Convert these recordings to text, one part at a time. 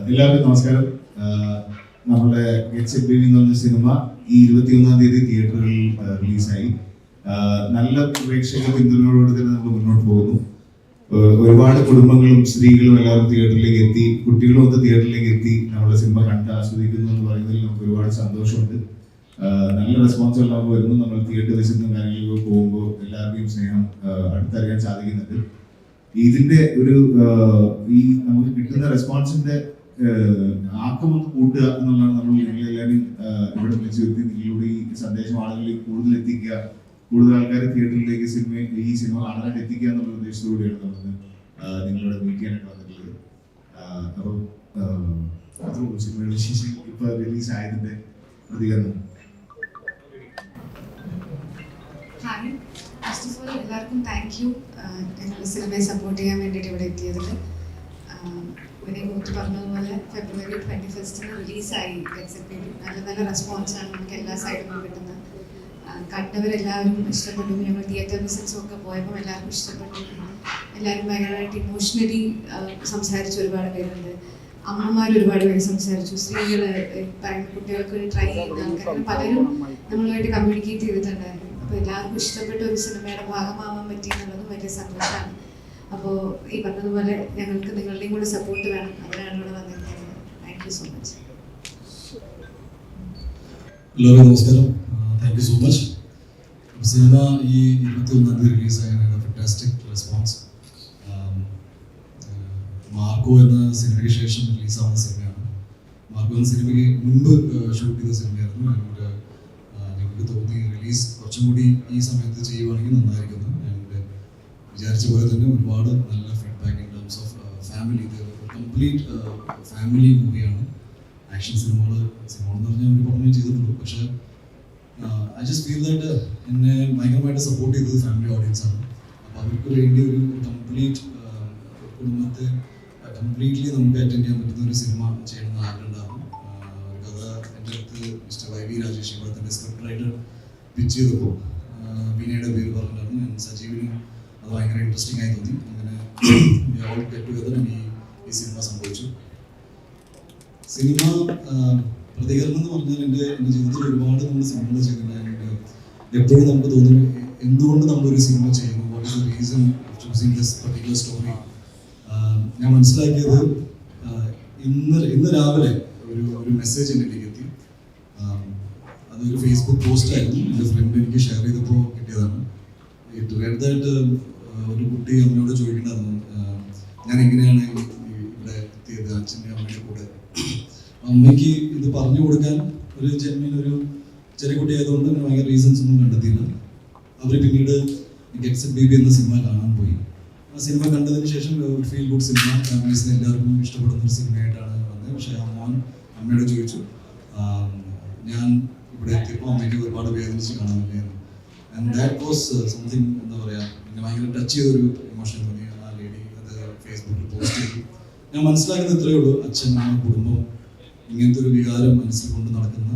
എല്ലാവർക്കും നമസ്കാരം. നമ്മുടെ ഗെറ്റ്സ് എറ്റ് ബേബി എന്ന് പറഞ്ഞ സിനിമ ഈ 21-ാം തീയതി തിയേറ്ററുകളിൽ റിലീസായി. നല്ല പ്രേക്ഷക പിന്തുണയോടുകൂടി തന്നെ നമ്മൾ മുന്നോട്ട് പോകുന്നു. ഒരുപാട് കുടുംബങ്ങളും സ്ത്രീകളും എല്ലാവരും തിയേറ്ററിലേക്ക് എത്തി, കുട്ടികളും ഒക്കെ തിയേറ്ററിലേക്ക് എത്തി നമ്മുടെ സിനിമ കണ്ട് ആസ്വദിക്കുന്നു എന്ന് പറയുന്നതിൽ നമുക്ക് ഒരുപാട് സന്തോഷമുണ്ട്. നല്ല റെസ്പോൺസുകൾ നമുക്ക് വരുന്നു. നമ്മൾ തിയേറ്റർ വിസിറ്റും കാര്യങ്ങളിലേക്ക് പോകുമ്പോൾ എല്ലാവരുടെയും സ്നേഹം അടുത്തറിയാൻ സാധിക്കുന്നുണ്ട്. ഇതിന്റെ ഒരു ഈ നമുക്ക് കിട്ടുന്ന റെസ്പോൺസിന്റെ ആക്കമൊന്ന് കൂട്ടുക എന്നുള്ളതാണ് നമ്മൾ നിങ്ങളെല്ലാവരും ഇവിടെ വിളിച്ചു വരുത്തി നിങ്ങളിലൂടെ ഈ സന്ദേശം ആളുകളിലേക്ക് കൂടുതൽ എത്തിക്കുക, കൂടുതൽ ആൾക്കാരെ തിയേറ്ററിലേക്ക് ഈ സിനിമ കാണാനായിട്ട് എത്തിക്കുക എന്നുള്ള ഉദ്ദേശത്തോടെയാണ് നമ്മൾ നിങ്ങളോട് മീറ്റ് ചെയ്യാനായിട്ട് വന്നിട്ടുള്ളത്. അപ്പോൾ സിനിമയുടെ വിശേഷം ഇപ്പൊ റിലീസ് ആയതിന്റെ പ്രതികരണം. ഫസ്റ്റ് ഓഫ് ഓൾ എല്ലാവർക്കും താങ്ക് യു ഞങ്ങളുടെ സിനിമയെ സപ്പോർട്ട് ചെയ്യാൻ വേണ്ടിയിട്ട് ഇവിടെ എത്തിയതിൽ. വിനയ് മുത്ത് പറഞ്ഞതുപോലെ ഫെബ്രുവരി 21 റിലീസായി ഗെറ്റ്സ് എറ്റ് ബേബി. നല്ല നല്ല റെസ്പോൺസാണ് നമുക്ക് എല്ലാ സൈഡിൽ നിന്നും കിട്ടുന്നത്. കണ്ടവരെല്ലാവരും ഇഷ്ടപ്പെട്ടു. ഞങ്ങൾ തിയേറ്റർ വിസിറ്റ്സും ഒക്കെ പോയപ്പോൾ എല്ലാവർക്കും ഇഷ്ടപ്പെട്ടു. എല്ലാവരും ഭയങ്കരമായിട്ട് ഇമോഷണലി സംസാരിച്ച ഒരുപാട് പേരുണ്ട്. അമ്മമാർ ഒരുപാട് പേര് സംസാരിച്ചു. സ്ത്രീകൾ പറയുന്ന കുട്ടികൾക്ക് വേണ്ടി ട്രൈ ചെയ്യുന്ന ആൾക്കാർ പലരും നമ്മളുമായിട്ട് കമ്മ്യൂണിക്കേറ്റ് ചെയ്തിട്ടുണ്ടായിരുന്നു. അപ്പോൾ എല്ലാവർക്കും ഇഷ്ടപ്പെട്ട ഒരു സിനിമയുടെ ഭാഗമാവാൻ പറ്റി എന്നുള്ളതും വലിയ സന്തോഷമാണ്. അപ്പോൾ ഈ പറഞ്ഞതുപോലെ ഞങ്ങൾക്ക് നിങ്ങളുടെയും കൂടെ സപ്പോർട്ട് വേണം. അതിനാണ് ഇവിടെ വന്നിരിക്കുന്നത്. Thank you so much. എല്ലാവർക്കും നമസ്കാരം. Thank you so much. Cinema ഈ 21-ാം തീയതി റിലീസായ ഫാന്റാസ്റ്റിക് റെസ്പോൺസ്. മാർക്കോ എന്ന സിനിമയ്ക്ക് ശേഷം റിലീസാവുന്ന സിനിമയാണ്. മാർക്കോ എന്ന സിനിമയ്ക്ക് മുൻപ് ഷൂട്ട് ചെയ്ത സിനിമയായിരുന്നു. ഞങ്ങൾക്ക് തോന്നി റിലീസ് കുറച്ചും കൂടി ഈ സമയത്ത് ചെയ്യുവാണെങ്കിൽ നന്നായിരിക്കുന്നു. വിചാരിച്ച പോലെ തന്നെ ഒരുപാട് നല്ല feedback in terms of family. ഇത് കംപ്ലീറ്റ് ഫാമിലി മൂവിയാണ്. ആക്ഷൻ സിനിമകൾ എന്ന് പറഞ്ഞാൽ ഒരു പഠനം ചെയ്തിട്ടുള്ളൂ. പക്ഷേ ഐ ജസ്റ്റ് ഫീൽ ദാറ്റ് എന്നെ ഭയങ്കരമായിട്ട് സപ്പോർട്ട് ചെയ്തത് ഫാമിലി ഓഡിയൻസാണ്. അപ്പോൾ അവർക്ക് വേണ്ടി ഒരു കംപ്ലീറ്റ് കുടുംബത്തെ കംപ്ലീറ്റ്ലി നമുക്ക് അറ്റൻഡ് ചെയ്യാൻ പറ്റുന്ന ഒരു സിനിമ ചെയ്യണമെന്ന് ആഗ്രഹമുണ്ടാകും. കഥ എൻ്റെ അടുത്ത് മിസ്റ്റർ വൈ.വി. രാജേഷ് ഇവിടെ തന്നെ സ്ക്രിപ്റ്റ് റൈറ്റർ പിച്ച് ചെയ്തപ്പോൾ വിനയുടെ പേര് പറഞ്ഞിട്ടുണ്ടായിരുന്നു. ഞാൻ സജീവിനും അത് ഭയങ്കര ഇൻട്രസ്റ്റിംഗ് ആയി തോന്നി. അങ്ങനെ ഓൾ ഗെറ്റ് ടുഗദർ ഈ സിനിമ സംഭവിച്ചു. സിനിമ പ്രതികരണം എന്ന് പറഞ്ഞാൽ എൻ്റെ ജീവിതത്തിൽ ഒരുപാട് നമ്മൾ സിനിമകൾ ചെയ്തിട്ടുണ്ട്. എപ്പോഴും നമുക്ക് തോന്നും എന്തുകൊണ്ട് നമ്മളൊരു സിനിമ ചെയ്യുന്നു, what is the reason of choosing this particular story. ഞാൻ മനസ്സിലാക്കിയത് ഇന്ന് രാവിലെ ഒരു മെസ്സേജ് എന്നിലേക്ക് എത്തി. അതൊരു ഫേസ്ബുക്ക് പോസ്റ്റ് ആയിരുന്നു. എൻ്റെ ഫ്രണ്ട് എനിക്ക് ഷെയർ ചെയ്തപ്പോൾ കിട്ടിയതാണ്. ഒരു കുട്ടി അമ്മയോട് ചോദിക്കണ്ടായിരുന്നു, ഞാൻ എങ്ങനെയാണ് ഇവിടെ എത്തിയത് അച്ഛൻ്റെ അമ്മയുടെ കൂടെ. അമ്മയ്ക്ക് ഇത് പറഞ്ഞു കൊടുക്കാൻ ഒരു ചെറിയ കുട്ടി ആയതുകൊണ്ട് ഭയങ്കര റീസൺസ് ഒന്നും കണ്ടെത്തിയില്ല. അവർ പിന്നീട് ഗെറ്റ്സ് എറ്റ് ബേബി എന്ന സിനിമ കാണാൻ പോയി. ആ സിനിമ കണ്ടതിന് ശേഷം ഫീൽ ഗുഡ് സിനിമ, ഫാമിലീസിന് എല്ലാവർക്കും ഇഷ്ടപ്പെടുന്ന ഒരു സിനിമയായിട്ടാണ് വന്നത്. പക്ഷേ അമ്മയോട് ചോദിച്ചു, ഞാൻ ഇവിടെ എത്തിയപ്പോൾ അമ്മയ്ക്ക് ഒരുപാട് വേദനിച്ച് കാണാനില്ലായിരുന്നു. ആൻഡ് ദാറ്റ് വാസ് സംതിങ്, എന്താ പറയുക, എന്നെ ഭയങ്കര ടച്ച് ചെയ്തൊരു ഇമോഷൻ തോന്നി. ആ ലേഡി അത് ഫേസ്ബുക്കിൽ പോസ്റ്റ് ചെയ്തു. ഞാൻ മനസ്സിലാക്കുന്നത് ഇത്രയേ ഉള്ളൂ, അച്ഛൻ, അമ്മ, കുടുംബം ഇങ്ങനത്തെ ഒരു വികാരം മനസ്സിൽ കൊണ്ട് നടക്കുന്ന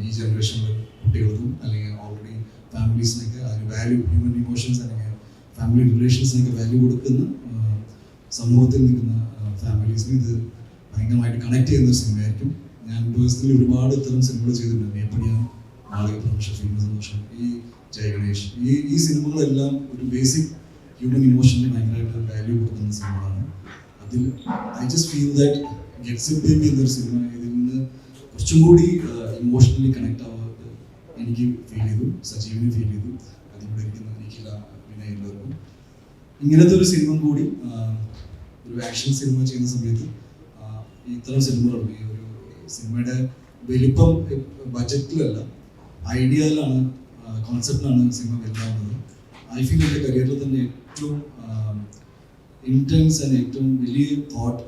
ഈ ജനറേഷനിലെ കുട്ടികൾക്കും അല്ലെങ്കിൽ ഓൾറെഡി ഫാമിലീസിനൊക്കെ അതിന് വാല്യൂ, ഹ്യൂമൻ ഇമോഷൻസ് അല്ലെങ്കിൽ ഫാമിലി റിലേഷൻസിനൊക്കെ വാല്യൂ കൊടുക്കുന്ന സമൂഹത്തിൽ നിൽക്കുന്ന ഫാമിലീസിന് ഇത് ഭയങ്കരമായിട്ട് കണക്ട് ചെയ്യുന്ന ഒരു സിനിമയായിരിക്കും. ഞാൻ പേഴ്സണലി ഒരുപാട് ഇത്തരം സിനിമകൾ ചെയ്തിട്ടുണ്ട്. എപ്പോഴും ആളുകൾ പ്രൊഫഷൻ, ഫേമസ് പ്രൊഫഷൻ, ഈ ജയ ഗണേഷ്, ഈ സിനിമകളെല്ലാം ഒരു ബേസിക് ഹ്യൂമൻ ഇമോഷന് ഭയങ്കരമായിട്ട് വാല്യൂ കൊടുക്കുന്ന സിനിമകളാണ്. അതിൽ I just feel that get set baby എന്നൊരു സിനിമ ഇതിൽ നിന്ന് കുറച്ചും കൂടി ഇമോഷണലി കണക്ട് ആവാൻ എനിക്ക് ഫീൽ ചെയ്തു, സജീവിന് ഫീൽ ചെയ്തു, അതിലൂടെ ഇരിക്കുന്ന എനിക്കില്ല വിനയ എല്ലാവർക്കും. ഇങ്ങനത്തെ ഒരു സിനിമ കൂടി ഒരു ആക്ഷൻ സിനിമ ചെയ്യുന്ന സമയത്ത് ഇത്തരം സിനിമകളുണ്ട്. ഈ ഒരു സിനിമയുടെ വലിപ്പം ബജറ്റിലല്ല, ഐഡിയയിലാണ്, കോൺസെപ്റ്റിലാണ് സിനിമ വലുതാവുന്നത്. ഐ ഫീൽ എൻ്റെ കരിയറിൽ തന്നെ ഏറ്റവും ഇൻറ്റൻസ് ആൻഡ് ഏറ്റവും വലിയ തോട്ട്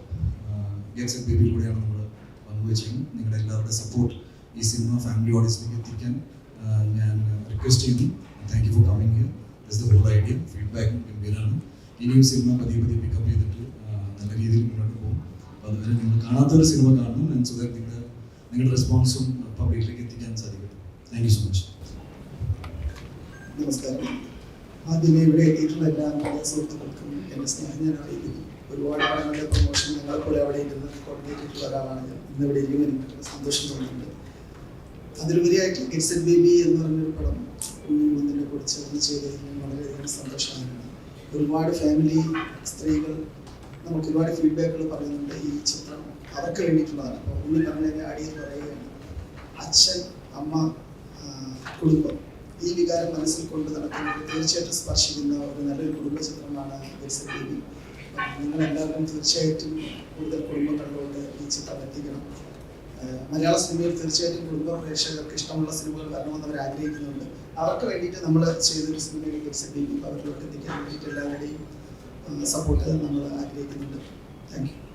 ഗെറ്റ്സ് എറ്റ് ബേബിയിലൂടെയാണ് നമ്മൾ പങ്കുവെച്ചത്. നിങ്ങളുടെ എല്ലാവരുടെ സപ്പോർട്ട് ഈ സിനിമ ഫാമിലി ഓഡിയൻസിലേക്ക് എത്തിക്കാൻ ഞാൻ റിക്വസ്റ്റ് ചെയ്യുന്നു. Thank you for coming here. This the whole idea. ഫീഡ്ബാക്കും ഗംഭീരമാണ്. ഇനിയും സിനിമ പതിയെ പിക്കപ്പ് ചെയ്തിട്ട് നല്ല രീതിയിൽ മുന്നോട്ട് പോകും. അപ്പോൾ അതുവരെ നിങ്ങൾ കാണാത്തൊരു സിനിമ കാണണം. ഞാൻ സോ ദാറ്റ് നിങ്ങളുടെ റെസ്പോൺസും പബ്ലിക്കിലേക്ക് എത്തിക്കാൻ സാധിക്കും. Thank you so much. നമസ്കാരം. ആദ്യമേ ഇവിടെ എത്തിയിട്ടുള്ള എല്ലാ മലയാള സുഹൃത്തുക്കൾക്കും എൻ്റെ സ്നേഹം ഞാൻ അറിയിക്കുന്നു. ഒരുപാട് പടങ്ങളുടെ പ്രൊമോഷൻ ഞങ്ങളെപ്പോലെ അവിടെ ഇരുന്ന് കോർഡിനേറ്റ് ചെയ്തിട്ടുള്ള ഒരാളാണ് ഞാൻ. ഇന്ന് ഇവിടെ ഇരിക്കും എനിക്ക് സന്തോഷം തോന്നുന്നുണ്ട്. അതിലുപരിയായിട്ട് ഗെറ്റ്സ് എ ബേബി എന്ന് പറഞ്ഞൊരു പടം കുഞ്ഞിനെ കുറിച്ച് ഒന്ന് ചെയ്തതിന് വളരെയധികം സന്തോഷമാണ്. ഒരുപാട് ഫാമിലി സ്ത്രീകൾ നമുക്ക് ഒരുപാട് ഫീഡ്ബാക്കുകൾ പറയുന്നുണ്ട്. ഈ ചിത്രം അവർക്ക് വേണ്ടിയിട്ടുള്ളതാണ്. അപ്പോൾ ഉണ്ണി പറഞ്ഞതിനെ അടിയിൽ പറയുകയാണ്, അച്ഛൻ, അമ്മ, കുടുംബം, ഈ വികാരം മനസ്സിൽ കൊണ്ട് നടക്കുന്നത് തീർച്ചയായിട്ടും സ്പർശിക്കുന്ന ഒരു നല്ലൊരു കുടുംബ ചിത്രമാണ് ഗെറ്റ്സ് എ ബേബി. നിങ്ങളെല്ലാവരും തീർച്ചയായിട്ടും കൂടുതൽ കുടുംബങ്ങളിലോട്ട് ഈ ചിത്രം എത്തിക്കണം. മലയാള സിനിമയിൽ തീർച്ചയായിട്ടും കുടുംബ പ്രേക്ഷകർക്ക് ഇഷ്ടമുള്ള സിനിമകൾ വരണമെന്ന് അവർ ആഗ്രഹിക്കുന്നുണ്ട്. അവർക്ക് വേണ്ടിയിട്ട് നമ്മൾ ചെയ്തൊരു സിനിമയിൽ ഗെറ്റ്സ് എ ബേബി അവരിലോട്ട് എത്തിക്കാൻ വേണ്ടിയിട്ട് എല്ലാവരുടെയും സപ്പോർട്ട് നമ്മൾ ആഗ്രഹിക്കുന്നുണ്ട്. Thank you.